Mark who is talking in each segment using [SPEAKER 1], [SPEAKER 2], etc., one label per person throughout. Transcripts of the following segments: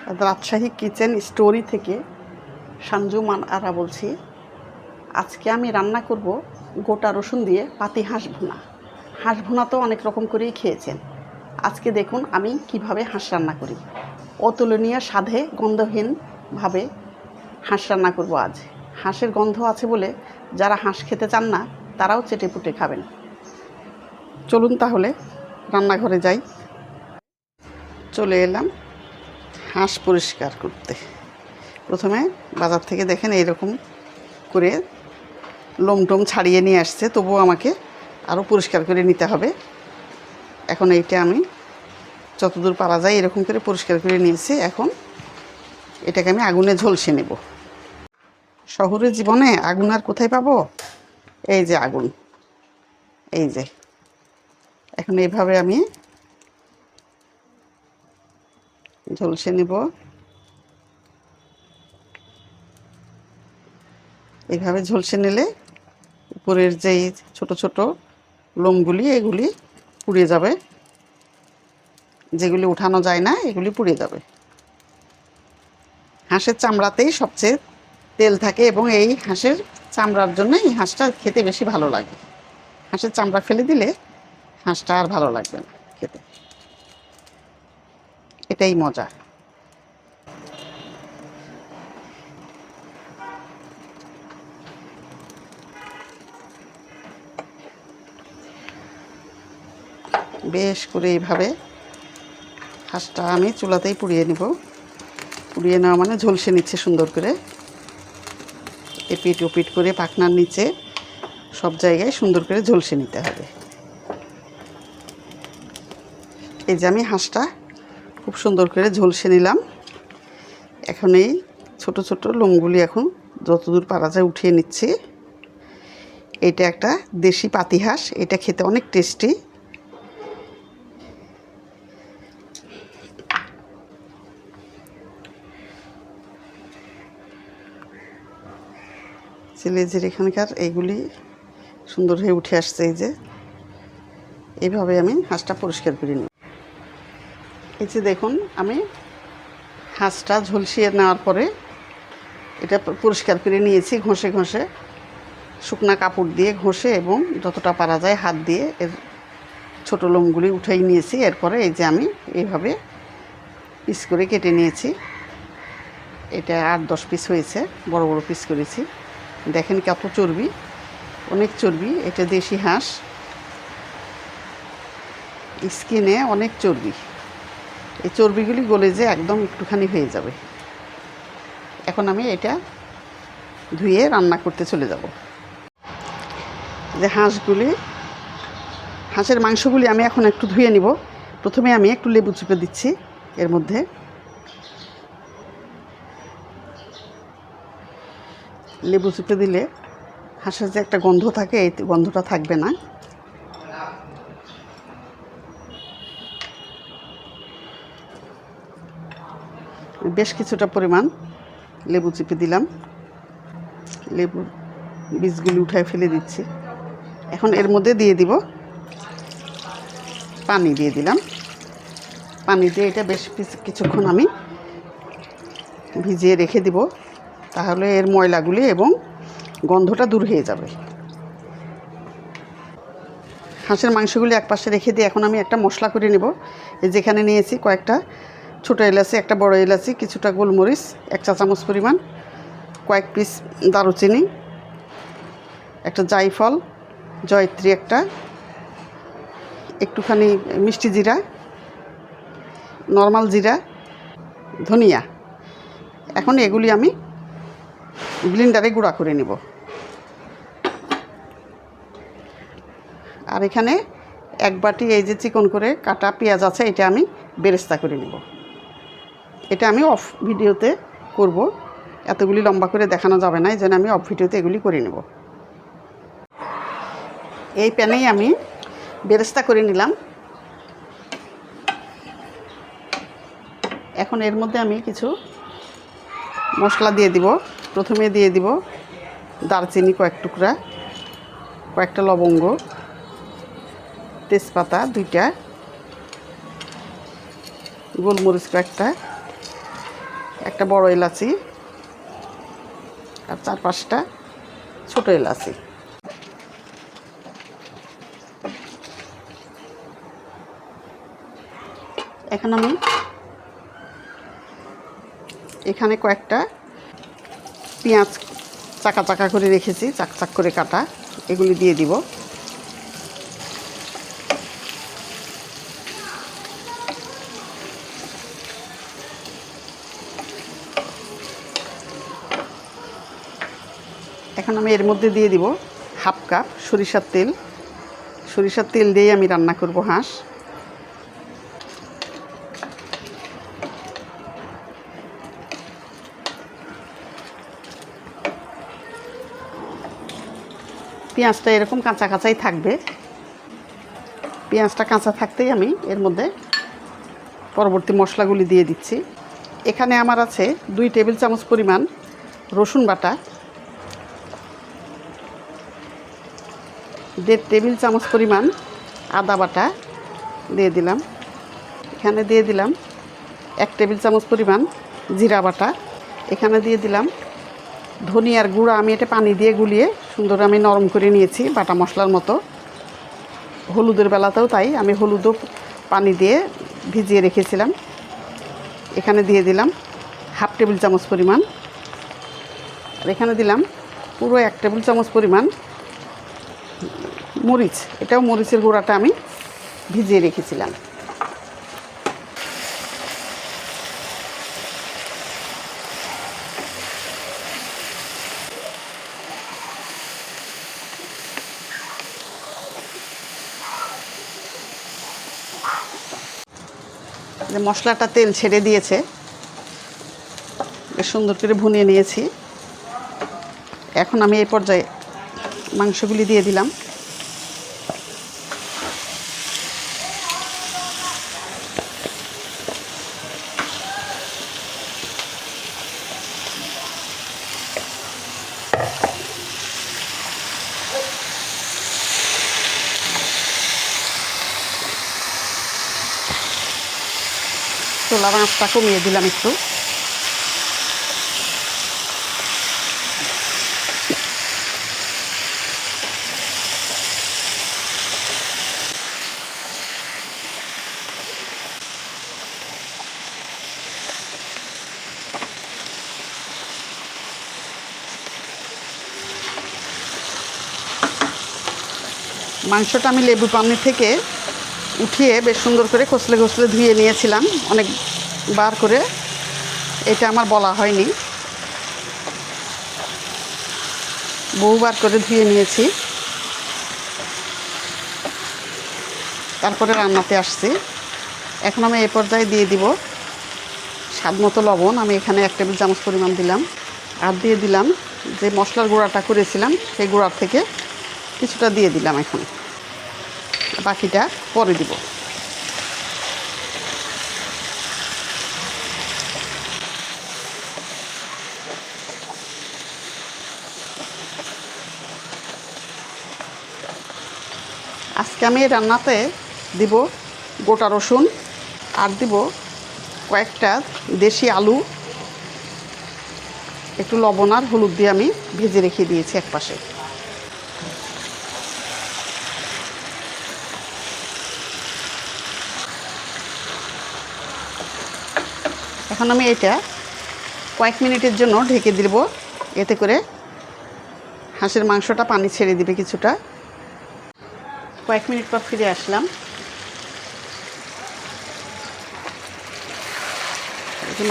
[SPEAKER 1] Rajshahi kitchen story থেকে সঞ্জু আরা বলছি। আজকে আমি রান্না করব গোটা রসুন দিয়ে পাতি হাঁস ভুনা। হাঁস ভুনা তো অনেক রকম করেই খেয়েছেন। আজকে দেখুন আমি কিভাবে হাঁস রান্না করি। অতুলনীয় স্বাদে গন্ধহীনভাবে হাঁস রান্না করব আজ। হাঁসের গন্ধ আছে বলে যারা হাঁস খেতে চান না তারাও চেটেপুটে খাবেন। চলুন তাহলে রান্নাঘরে যাই। চলে এলাম হাঁস পরিষ্কার করতে। প্রথমে বাজার থেকে দেখেন এইরকম করে লোমটোম ছাড়িয়ে নিয়ে আসছে, তবুও আমাকে আরও পরিষ্কার করে নিতে হবে। এখন এইটা আমি যতদূর পারা যায় এরকম করে পরিষ্কার করে নিয়েছি। এখন এটাকে আমি আগুনে ঝলসে নেব। শহরের জীবনে আগুন আর কোথায় পাবো? এই যে আগুন, এই যে। এখন এইভাবে আমি ঝলসে নেব। এইভাবে ঝলসে নিলে উপরের যেই ছোট ছোট লোমগুলি এগুলি পুড়ে যাবে, যেগুলি উঠানো যায় না এগুলি পুড়ে যাবে। হাঁসের চামড়াতেই সবচেয়ে তেল থাকে এবং এই হাঁসের চামড়ার জন্য এই হাঁসটা খেতে বেশি ভালো লাগে। হাঁসের চামড়া ফেলে দিলে হাঁসটা আর ভালো লাগবে না খেতে, এটাই মজা। বেশ করে এইভাবে হাঁসটা আমি চুলাতেই পুড়িয়ে নেব। পুড়িয়ে নেওয়া মানে ঝলসে নিচ্ছে সুন্দর করে, এপিট ওপিট করে পাখনার নিচে সব জায়গায় সুন্দর করে ঝলসে নিতে হবে। এই যে আমি হাঁসটা খুব সুন্দর করে ঝলসে নিলাম। এখন এই ছোট ছোট লোমগুলি এখন যতদূর পারা যায় উঠিয়ে নিচ্ছি। এটা একটা দেশি পাতি হাঁস, এটা খেতে অনেক টেস্টি। ছেলেজের এখানকার এইগুলি সুন্দর হয়ে উঠে আসছে। এই যে এইভাবে আমি হাঁসটা পরিষ্কার করে নিই। এই যে দেখুন আমি হাঁসটা ঝলসিয়ে নেওয়ার পরে এটা পরিষ্কার করে নিয়েছি ঘষে ঘষে, শুকনা কাপড় দিয়ে ঘষে এবং যতটা পারা যায় হাত দিয়ে এর ছোটো লোমগুলি উঠেই নিয়েছি। এরপরে এই যে আমি এইভাবে পিস করে কেটে নিয়েছি। এটা 8-10 পিস হয়েছে, বড় বড় পিস করেছি। দেখেন কত চর্বি, অনেক চর্বি। এটা দেশি হাঁস, স্কিনে অনেক চর্বি। এই চর্বিগুলি গলে যে একদম একটুখানি হয়ে যাবে। এখন আমি এটা ধুয়ে রান্না করতে চলে যাব। যে হাঁসের মাংসগুলি আমি এখন একটু ধুয়ে নিব। প্রথমে আমি একটু লেবু চিপে দিচ্ছি এর মধ্যে। লেবু চিপে দিলে হাঁসের যে একটা গন্ধ থাকে এই গন্ধটা থাকবে না। বেশ কিছুটা পরিমাণ লেবু চিপে দিলাম। লেবুর বীজগুলি উঠায় ফেলে দিচ্ছি। এখন এর মধ্যে দিয়ে দিব পানি, দিয়ে দিলাম পানি দিয়ে এটা বেশ কিছুক্ষণ আমি ভিজিয়ে রেখে দিব, তাহলে এর ময়লাগুলি এবং গন্ধটা দূর হয়ে যাবে। হাঁসের মাংসগুলি একপাশে রেখে দিয়ে এখন আমি একটা মশলা করে নেব। যেখানে নিয়েছি কয়েকটা ছোটো এলাচি, একটা বড় এলাচি, কিছুটা গোলমরিচ 1 চা চামচ পরিমাণ, কয়েক পিস দারুচিনি, একটা জায়ফল, জয়ত্রী একটা, একটুখানি মিষ্টি জিরা, নর্মাল জিরা, ধনিয়া। এখন এগুলি আমি ব্লেন্ডারে গুঁড়া করে নেব। আর এখানে 1 বাটি এই যে চিকন করে কাটা পেঁয়াজ আছে, এটা আমি বেরেস্তা করে নেব। এটা আমি অফ ভিডিওতে করব, এতগুলি লম্বা করে দেখানো যাবে না, এই জন্য আমি অফ ভিডিওতে এগুলি করে নেব। এই প্যানেই আমি বেরেস্তা করে নিলাম। এখন এর মধ্যে আমি কিছু মশলা দিয়ে দিব। প্রথমে দিয়ে দিব দারচিনি কয়েক টুকরা, কয়েকটা লবঙ্গ, তেজপাতা 2টা, গোলমরিচ কয়েকটা, একটা বড় এলাচি আর 4-5টা ছোট এলাচি। এখন আমি এখানে কয়েকটা পেঁয়াজ চাকা চাকা করে রেখেছি, চাক চাক করে কাটা, এগুলি দিয়ে দিব। এখন আমি এর মধ্যে দিয়ে দিব 1/2 কাপ সরিষার তেল। সরিষার তেল দিয়েই আমি রান্না করব হাঁস। পেঁয়াজটা এরকম কাঁচা কাঁচাই থাকবে। পেঁয়াজটা কাঁচা থাকতেই আমি এর মধ্যে পরবর্তী মশলাগুলি দিয়ে দিচ্ছি। এখানে আমার আছে 2 টেবিল চামচ পরিমাণ রসুন বাটা, 1.5 টেবিল চামচ পরিমাণ আদা বাটা দিয়ে দিলাম। এখানে দিয়ে দিলাম 1 টেবিল চামচ পরিমাণ জিরা বাটা। এখানে দিয়ে দিলাম ধনিয়ার গুঁড়া, আমি এটা পানি দিয়ে গুলিয়ে সুন্দর আমি নরম করে নিয়েছি বাটা মশলার মতো। হলুদের বেলাতেও তাই, আমি হলুদও পানি দিয়ে ভিজিয়ে রেখেছিলাম। এখানে দিয়ে দিলাম 1/2 টেবিল চামচ পরিমাণ। আর এখানে দিলাম পুরো 1 টেবিল চামচ পরিমাণ মরিচ, এটাও মরিচের গুঁড়াটা আমি ভিজিয়ে রেখেছিলাম। যে মশলাটা তেল ছেড়ে দিয়েছে, বেশ সুন্দর করে ভুনিয়ে নিয়েছি। এখন আমি এই পর্যায়ে মাংসগুলি দিয়ে দিলাম। চুলার আঁচটা কমিয়ে দিলাম একটু। মাংসটা আমি লেবু পানি থেকে উঠিয়ে বেশ সুন্দর করে কষলে কষলে ধুয়ে নিয়েছিলাম অনেকবার করে, এটা আমার বলা হয়নি, বহুবার করে ধুয়ে নিয়েছি। তারপরে রান্নাতে আসছি। এখন আমি এই পর্যায়ে দিয়ে দিব স্বাদ মতো লবণ। আমি এখানে 1 টেবিল চামচ পরিমাণ দিলাম। আর দিয়ে দিলাম যে মশলার গুঁড়াটা করেছিলাম সেই গুঁড়ার থেকে কিছুটা দিয়ে দিলাম। এখন বাকিটা পরে দিব। আজকে আমি এই রান্নাতে দিব গোটা রসুন, আর দিব কয়েকটা দেশি আলু, একটু লবণ আর হলুদ দিয়ে আমি ভেজে রেখে দিয়েছি একপাশে। এখন আমি এটা কয়েক মিনিটের জন্য ঢেকে দিব, এতে করে হাঁসের মাংসটা পানি ছেড়ে দিবে কিছুটা। কয়েক মিনিট পর ফিরে আসলাম।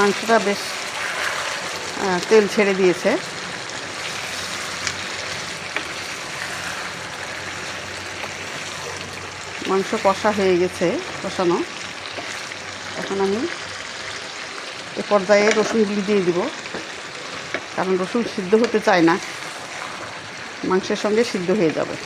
[SPEAKER 1] মাংসটা বেশ তেল ছেড়ে দিয়েছে। মাংস কষা হয়ে গেছে, কষানো। এখন আমি এ পর্যায়ে রসুনগুলি দিয়ে দিব, কারণ রসুন সিদ্ধ হতে চায় না, মাংসের সঙ্গে সিদ্ধ হয়ে যাবে।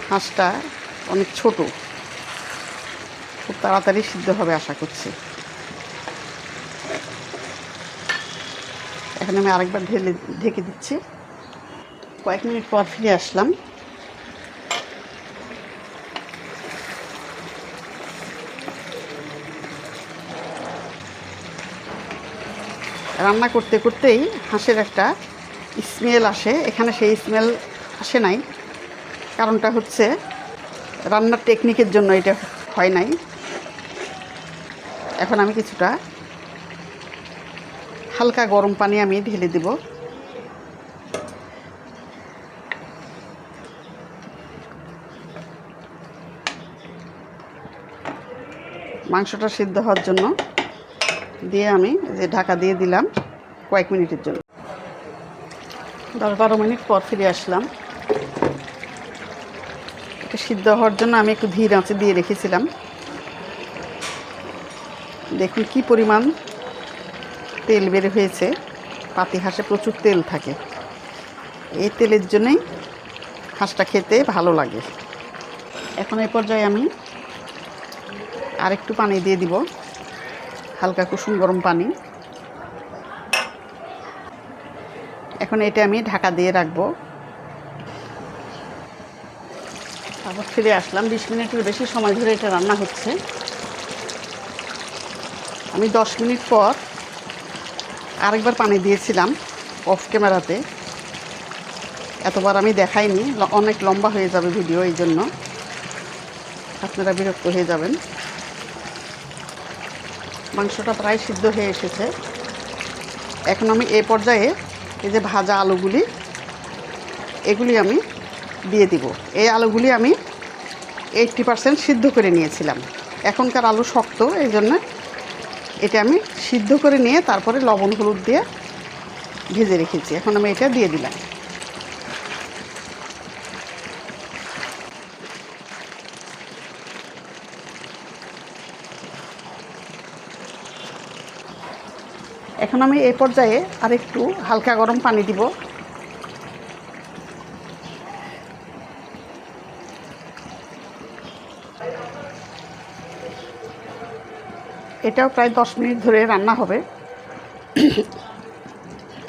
[SPEAKER 1] হাঁসটা অনেক ছোট, খুব তাড়াতাড়ি সিদ্ধ হবে আশা করছি। এখন আমি আরেকবার ঢেকে দিচ্ছি। কয়েক মিনিট পর ফিরে আসলাম। রান্না করতে করতেই হাঁসের একটা স্মেল আসে, এখানে সেই স্মেল আসে নাই। কারণটা হচ্ছে রান্নার টেকনিকের জন্য এটা হয় নাই। এখন আমি কিছুটা হালকা গরম পানি আমি ঢেলে দেব। মাংসটা সিদ্ধ হওয়ার জন্য দিয়ে আমি যে ঢাকা দিয়ে দিলাম কয়েক মিনিটের জন্য। 10-12 মিনিট পর ফিরে আসলাম। এটা সিদ্ধ হওয়ার জন্য আমি একটু ধীর আঁচে দিয়ে রেখেছিলাম। দেখুন কি পরিমাণ তেল বের হয়েছে। পাতি হাঁসে প্রচুর তেল থাকে, এই তেলের জন্যই হাঁসটা খেতে ভালো লাগে। এখন এই পর্যায়ে আমি আরেকটু পানি দিয়ে দিব, হালকা কুসুম গরম পানি। এখন এটা আমি ঢাকা দিয়ে রাখবো। আবার ফিরে আসলাম। 20 মিনিটের বেশি সময় ধরে এটা রান্না হচ্ছে। আমি 10 মিনিট পর আরেকবার পানি দিয়েছিলাম অফ ক্যামেরাতে। এতবার আমি দেখাইনি, অনেক লম্বা হয়ে যাবে ভিডিও, এই জন্য আপনারা বিরক্ত হয়ে যাবেন। মাংসটা প্রায় সিদ্ধ হয়ে এসেছে। এখন আমি এই পর্যায়ে এই যে ভাজা আলুগুলি, এগুলি আমি দিয়ে দিব। এই আলুগুলি আমি 80% সিদ্ধ করে নিয়েছিলাম। এখনকার আলু শক্ত, এই জন্য এটা আমি সিদ্ধ করে নিয়ে তারপরে লবণ হলুদ দিয়ে ভেজে রেখেছি। এখন আমি এটা দিয়ে দিলাম। এখন আমি এই পর্যায়ে আরেকটু হালকা গরম পানি দিব। এটাও প্রায় 10 মিনিট ধরে রান্না হবে।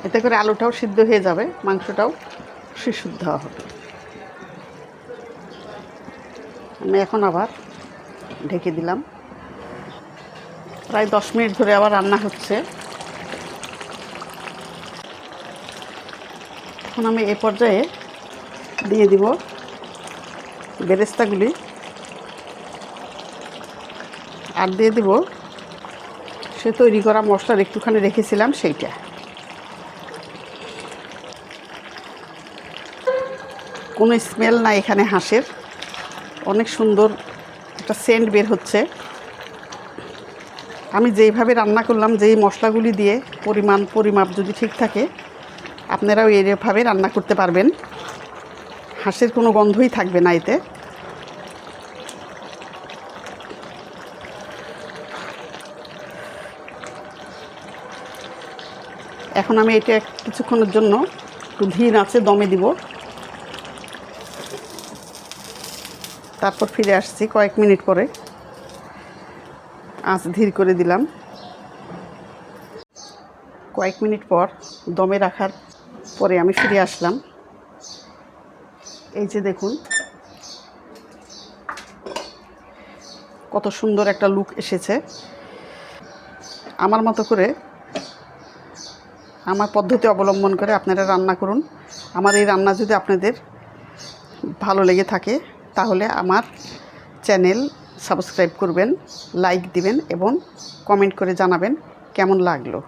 [SPEAKER 1] এতে করে আলুটাও সিদ্ধ হয়ে যাবে, মাংসটাও সিদ্ধ হবে। আমি এখন আবার ঢেকে দিলাম। প্রায় 10 মিনিট ধরে আবার রান্না হচ্ছে। এখন আমি এই পর্যায়ে দিয়ে দিব বেরেস্তাগুলি, আর দিয়ে দিব সে তৈরি করা মশলার একটুখানি রেখেছিলাম সেইটা। কোনো স্মেল নাই এখানে হাঁসের, অনেক সুন্দর একটা সেন্ট বের হচ্ছে। আমি যেইভাবে রান্না করলাম, যেই মশলাগুলি দিয়ে পরিমাপ যদি ঠিক থাকে, আপনারাও এইভাবে রান্না করতে পারবেন। হাঁসের কোনো গন্ধই থাকবে না এতে। এখন আমি এটা কিছুক্ষণের জন্য একটু ধীর আঁচে দমে দিব। তারপর ফিরে আসছি কয়েক মিনিট পরে। আঁচ ধীর করে দিলাম। কয়েক মিনিট পর দমে রাখার পরে আমি ফিরে আসলাম। এই যে দেখুন কত সুন্দর একটা লুক এসেছে। আমার মতো করে, আমার পদ্ধতি অবলম্বন করে আপনারা রান্না করুন। আমার এই রান্না যদি আপনাদের ভালো লেগে থাকে তাহলে আমার চ্যানেল সাবস্ক্রাইব করবেন, লাইক দিবেন এবং কমেন্ট করে জানাবেন কেমন লাগলো।